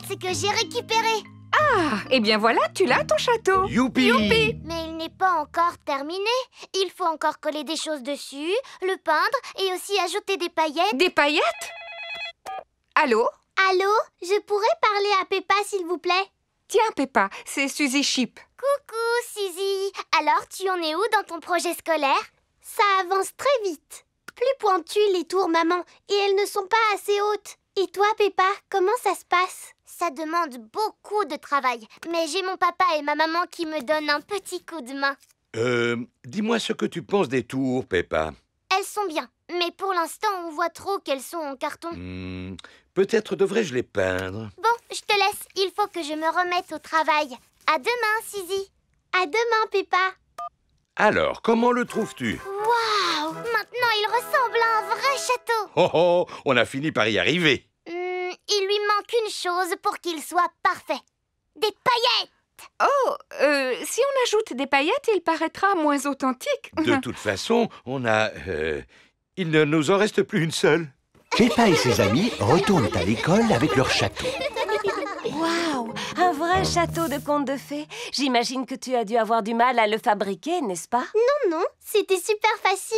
ce que j'ai récupéré. Ah, et bien voilà, tu l'as ton château. Youpi! Youpi! Mais il n'est pas encore terminé. Il faut encore coller des choses dessus, le peindre et aussi ajouter des paillettes. Des paillettes? Allô? Allô? Je pourrais parler à Peppa, s'il vous plaît? Tiens, Peppa, c'est Suzy Chip. Coucou, Suzy. Alors, tu en es où dans ton projet scolaire? Ça avance très vite. Plus pointues les tours, maman, et elles ne sont pas assez hautes. Et toi, Peppa, comment ça se passe? Ça demande beaucoup de travail, mais j'ai mon papa et ma maman qui me donnent un petit coup de main. Dis-moi ce que tu penses des tours, Peppa. Elles sont bien, mais pour l'instant, on voit trop qu'elles sont en carton. Peut-être devrais-je les peindre. Bon, je te laisse. Il faut que je me remette au travail. À demain, Suzy. À demain, Peppa. Alors, comment le trouves-tu? Waouh! Maintenant, il ressemble à un vrai château. Oh oh, on a fini par y arriver. Il lui manque une chose pour qu'il soit parfait. Des paillettes! Oh, si on ajoute des paillettes, il paraîtra moins authentique. De toute façon, il ne nous en reste plus une seule. Peppa et ses amis retournent à l'école avec leur château. Waouh! Un vrai château de contes de fées. J'imagine que tu as dû avoir du mal à le fabriquer, n'est-ce pas? Non, c'était super facile.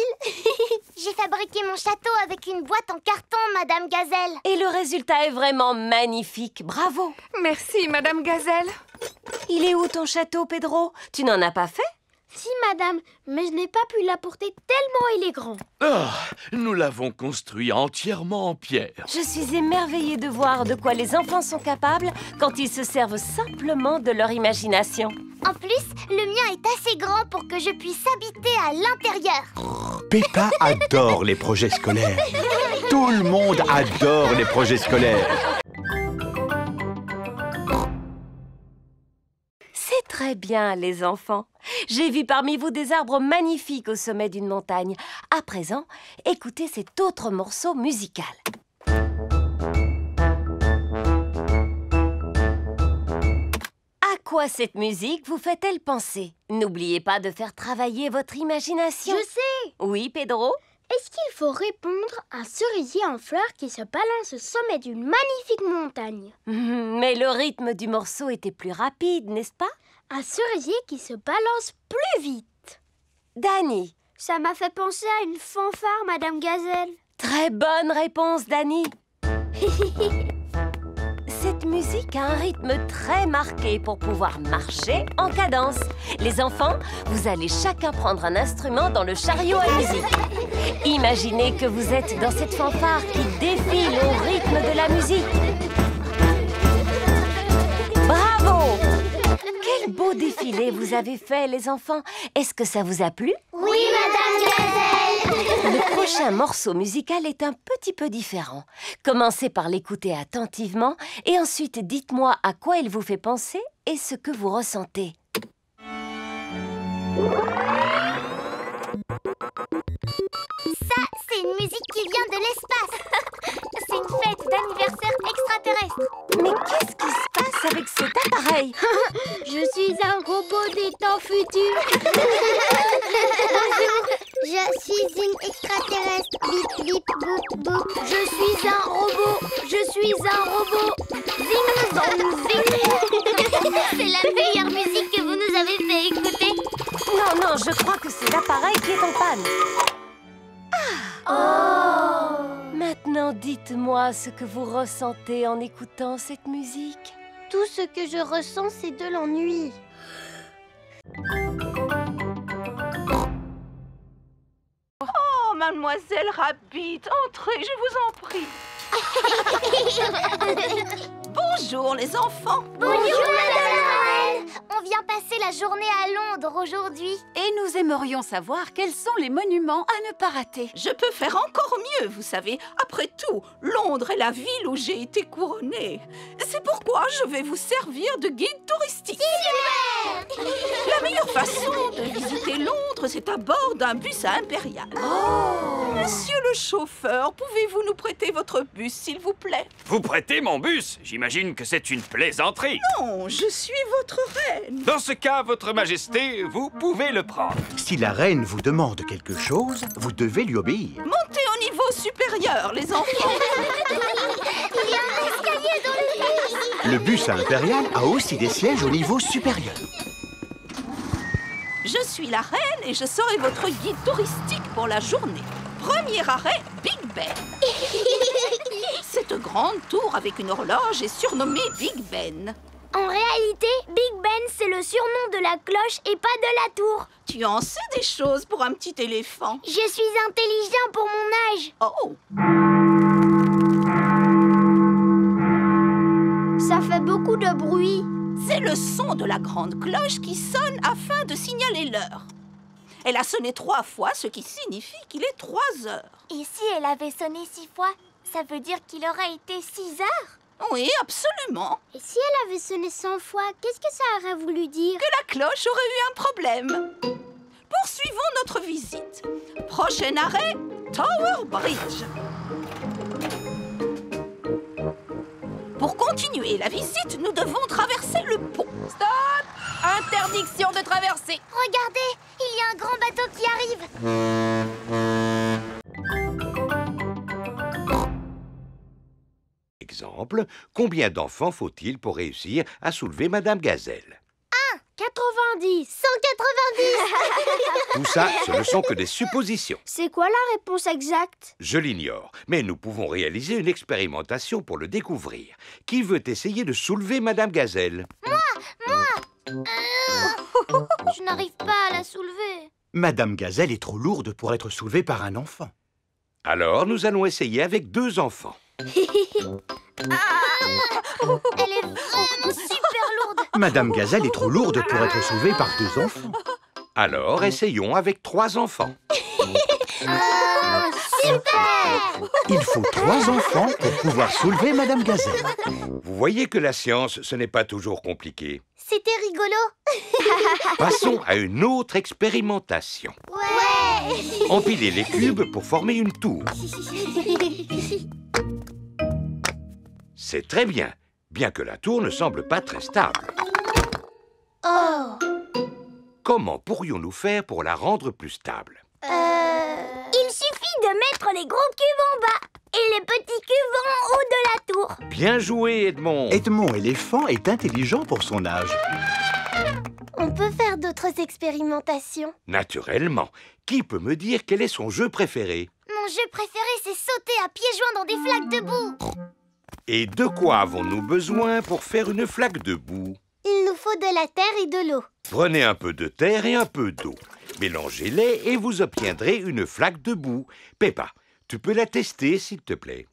J'ai fabriqué mon château avec une boîte en carton, Madame Gazelle. Et le résultat est vraiment magnifique. Bravo! Merci, Madame Gazelle. Il est où ton château, Pedro? Tu n'en as pas fait? Si, Madame, mais je n'ai pas pu l'apporter tellement il est grand. Ah, nous l'avons construit entièrement en pierre. Je suis émerveillée de voir de quoi les enfants sont capables quand ils se servent simplement de leur imagination. En plus, le mien est assez grand pour que je puisse habiter à l'intérieur. Peppa adore les projets scolaires. Tout le monde adore les projets scolaires. C'est très bien, les enfants. J'ai vu parmi vous des arbres magnifiques au sommet d'une montagne. À présent, écoutez cet autre morceau musical. À quoi cette musique vous fait-elle penser? N'oubliez pas de faire travailler votre imagination. Je sais. Oui, Pedro? Est-ce qu'il faut répondre à un cerisier en fleurs qui se balance au sommet d'une magnifique montagne? Mais le rythme du morceau était plus rapide, n'est-ce pas? Un cerisier qui se balance plus vite. Dani? Ça m'a fait penser à une fanfare, Madame Gazelle. Très bonne réponse, Dani. Cette musique a un rythme très marqué pour pouvoir marcher en cadence. Les enfants, vous allez chacun prendre un instrument dans le chariot à musique. Imaginez que vous êtes dans cette fanfare qui défile au rythme de la musique. Bravo! Quel beau défilé vous avez fait, les enfants. Est-ce que ça vous a plu? Oui, Madame Gazelle. Le prochain morceau musical est un petit peu différent. Commencez par l'écouter attentivement et ensuite dites-moi à quoi il vous fait penser et ce que vous ressentez. Ça, c'est une musique qui vient de l'espace. C'est une fête d'anniversaire extraterrestre. Mais qu'est-ce qui se passe avec cet appareil? Je suis un robot des temps futurs. Je suis une extraterrestre. Bip, bip, boop, boop. Je suis un robot. Je suis un robot. Zing, zong, zing. C'est la meilleure musique que vous nous avez fait écouter. Non, je crois que c'est l'appareil qui est en panne. Maintenant, dites-moi ce que vous ressentez en écoutant cette musique. Tout ce que je ressens, c'est de l'ennui. Oh, mademoiselle Rabbit, entrez, je vous en prie. Bonjour, les enfants. Bonjour, Madame Noël. On vient passer la journée à Londres aujourd'hui. Et nous aimerions savoir quels sont les monuments à ne pas rater. Je peux faire encore mieux, vous savez. Après tout, Londres est la ville où j'ai été couronnée. C'est pourquoi je vais vous servir de guide touristique. La meilleure façon de visiter Londres, c'est à bord d'un bus à Impérial. Monsieur le chauffeur, pouvez-vous nous prêter votre bus, s'il vous plaît? Vous prêtez mon bus? J'imagine que c'est une plaisanterie. Non, je suis votre reine. Dans ce cas, votre majesté, vous pouvez le prendre. Si la reine vous demande quelque chose, vous devez lui obéir. Montez au niveau supérieur, les enfants. Il y a un escalier dans le bus. Le bus impérial a aussi des sièges au niveau supérieur. Je suis la reine et je serai votre guide touristique pour la journée. Premier arrêt, Big Ben. Cette grande tour avec une horloge est surnommée Big Ben. En réalité, Big Ben, c'est le surnom de la cloche et pas de la tour. Tu en sais des choses pour un petit éléphant. Je suis intelligent pour mon âge. Oh! Ça fait beaucoup de bruit. C'est le son de la grande cloche qui sonne afin de signaler l'heure. Elle a sonné 3 fois, ce qui signifie qu'il est 3 heures. Et si elle avait sonné 6 fois, ça veut dire qu'il aurait été 6 heures? Oui, absolument. Et si elle avait sonné 100 fois, qu'est-ce que ça aurait voulu dire? Que la cloche aurait eu un problème. Poursuivons notre visite. Prochain arrêt, Tower Bridge. Pour continuer la visite, nous devons traverser le pont. Stop! Interdiction de traverser. Regardez, il y a un grand bateau qui arrive. Exemple, combien d'enfants faut-il pour réussir à soulever Madame Gazelle? 90, 190. Tout ça, ce ne sont que des suppositions. C'est quoi la réponse exacte? Je l'ignore, mais nous pouvons réaliser une expérimentation pour le découvrir. Qui veut essayer de soulever Madame Gazelle? Je n'arrive pas à la soulever. Madame Gazelle est trop lourde pour être soulevée par un enfant. Alors, nous allons essayer avec 2 enfants. Elle est vraiment super lourde. Madame Gazelle est trop lourde pour être soulevée par 2 enfants. Alors, essayons avec 3 enfants. Super. Il faut 3 enfants pour pouvoir soulever Madame Gazelle. Vous voyez que la science, ce n'est pas toujours compliqué. C'était rigolo. Passons à une autre expérimentation. Ouais. Empiler les cubes pour former une tour. C'est très bien, bien que la tour ne semble pas très stable. Oh. Comment pourrions-nous faire pour la rendre plus stable? Il suffit de mettre les gros cubes en bas et les petits cubes en haut de la tour. Bien joué, Edmond. Edmond éléphant est intelligent pour son âge. On peut faire d'autres expérimentations. Naturellement. Qui peut me dire quel est son jeu préféré? Mon jeu préféré, c'est sauter à pieds joints dans des flaques de boue. Et de quoi avons-nous besoin pour faire une flaque de boue? Il nous faut de la terre et de l'eau. Prenez un peu de terre et un peu d'eau. Mélangez-les et vous obtiendrez une flaque de boue. Peppa, tu peux la tester, s'il te plaît.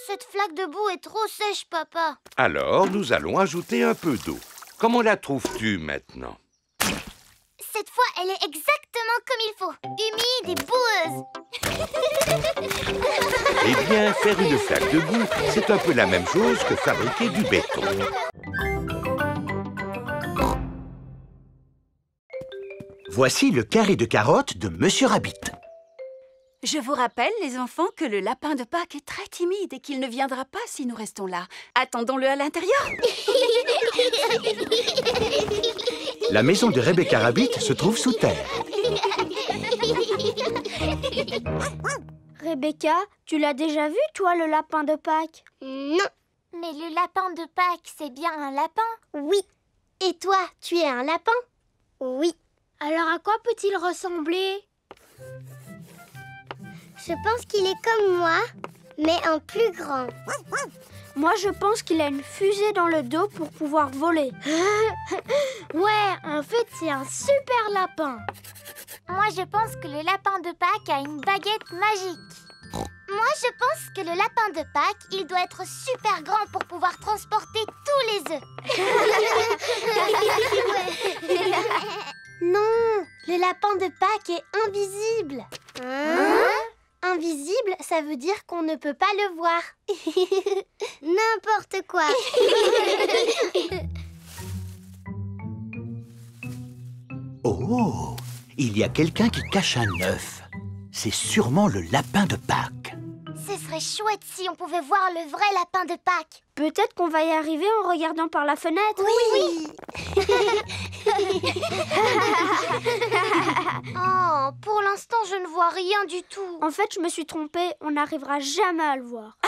Cette flaque de boue est trop sèche, papa. Alors, nous allons ajouter un peu d'eau. Comment la trouves-tu maintenant? Cette fois, elle est exactement comme il faut. Humide et boueuse. Eh bien, faire une flaque de boue, c'est un peu la même chose que fabriquer du béton. Voici le carré de carottes de Monsieur Rabbit. Je vous rappelle, les enfants, que le lapin de Pâques est très timide et qu'il ne viendra pas si nous restons là. Attendons-le à l'intérieur. La maison de Rebecca Rabbit se trouve sous terre. Rebecca, tu l'as déjà vu, toi, le lapin de Pâques? Non. Mais le lapin de Pâques, c'est bien un lapin? Oui. Et toi, tu es un lapin? Oui. Alors à quoi peut-il ressembler? Je pense qu'il est comme moi, mais en plus grand. Moi, je pense qu'il a une fusée dans le dos pour pouvoir voler. Ouais, en fait, c'est un super lapin. Moi, je pense que le lapin de Pâques a une baguette magique. Moi, je pense que le lapin de Pâques, il doit être super grand pour pouvoir transporter tous les œufs. Non, le lapin de Pâques est invisible. Invisible, ça veut dire qu'on ne peut pas le voir. N'importe quoi. Oh, il y a quelqu'un qui cache un œuf. C'est sûrement le lapin de Pâques. Ce serait chouette si on pouvait voir le vrai lapin de Pâques. Peut-être qu'on va y arriver en regardant par la fenêtre. Oui. Oh, pour l'instant, je ne vois rien du tout. En fait, je me suis trompée. On n'arrivera jamais à le voir.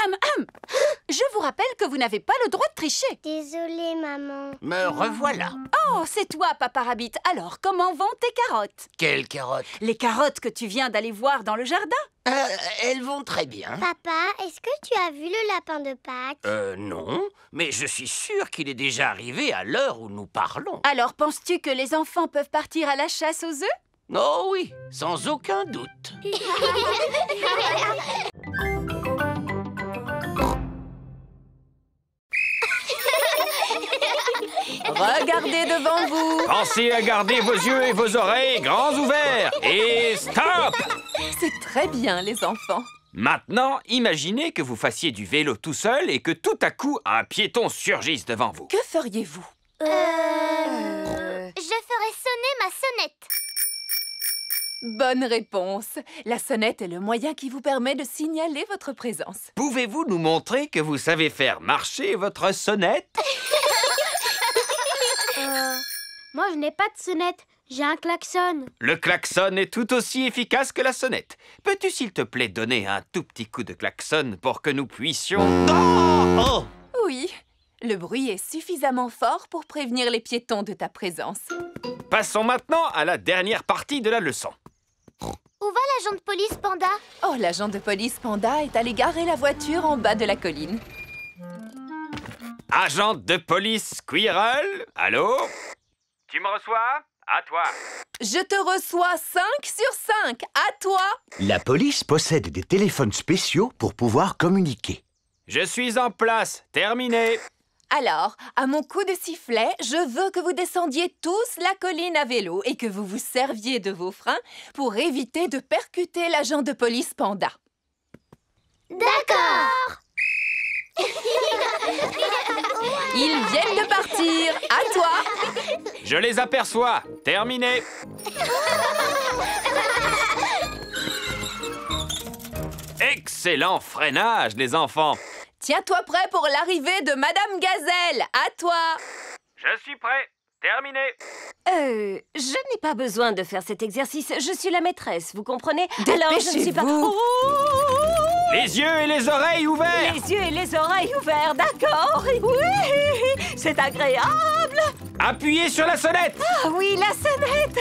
Je vous rappelle que vous n'avez pas le droit de tricher. Désolée, maman. Me revoilà. Oh, c'est toi, Papa Rabbit. Alors, comment vont tes carottes? Quelles carottes? Les carottes que tu viens d'aller voir dans le jardin? Elles vont très bien. Papa, est-ce que tu as vu le lapin de Pâques? Non, mais je suis sûr qu'il est déjà arrivé à l'heure où nous parlons. Alors, penses-tu que les enfants peuvent partir à la chasse aux œufs? Oh oui, sans aucun doute. Regardez devant vous. Pensez à garder vos yeux et vos oreilles grands ouverts. Et stop! C'est très bien, les enfants. Maintenant, imaginez que vous fassiez du vélo tout seul et que tout à coup, un piéton surgisse devant vous. Que feriez-vous? Je ferai sonner ma sonnette. Bonne réponse. La sonnette est le moyen qui vous permet de signaler votre présence. Pouvez-vous nous montrer que vous savez faire marcher votre sonnette? Moi, je n'ai pas de sonnette. J'ai un klaxon. Le klaxon est tout aussi efficace que la sonnette. Peux-tu, s'il te plaît, donner un tout petit coup de klaxon pour que nous puissions... Oh! Oui, le bruit est suffisamment fort pour prévenir les piétons de ta présence. Passons maintenant à la dernière partie de la leçon. Où va l'agent de police, Panda? Oh, l'agent de police Panda est allé garer la voiture en bas de la colline. Agent de police Squirrel, allô? Tu me reçois? À toi. Je te reçois 5 sur 5. À toi. La police possède des téléphones spéciaux pour pouvoir communiquer. Je suis en place. Terminé. Alors, à mon coup de sifflet, je veux que vous descendiez tous la colline à vélo et que vous vous serviez de vos freins pour éviter de percuter l'agent de police Panda. D'accord. Ils viennent de partir. À toi. Je les aperçois. Terminé. Excellent freinage, les enfants. Tiens-toi prêt pour l'arrivée de Madame Gazelle. À toi. Je suis prêt. Terminé. Je n'ai pas besoin de faire cet exercice. Je suis la maîtresse, vous comprenez? Alors, je ne suis pas... Les yeux et les oreilles ouverts. Les yeux et les oreilles ouverts, d'accord? Oui, c'est agréable. Appuyez sur la sonnette. Ah oui, la sonnette.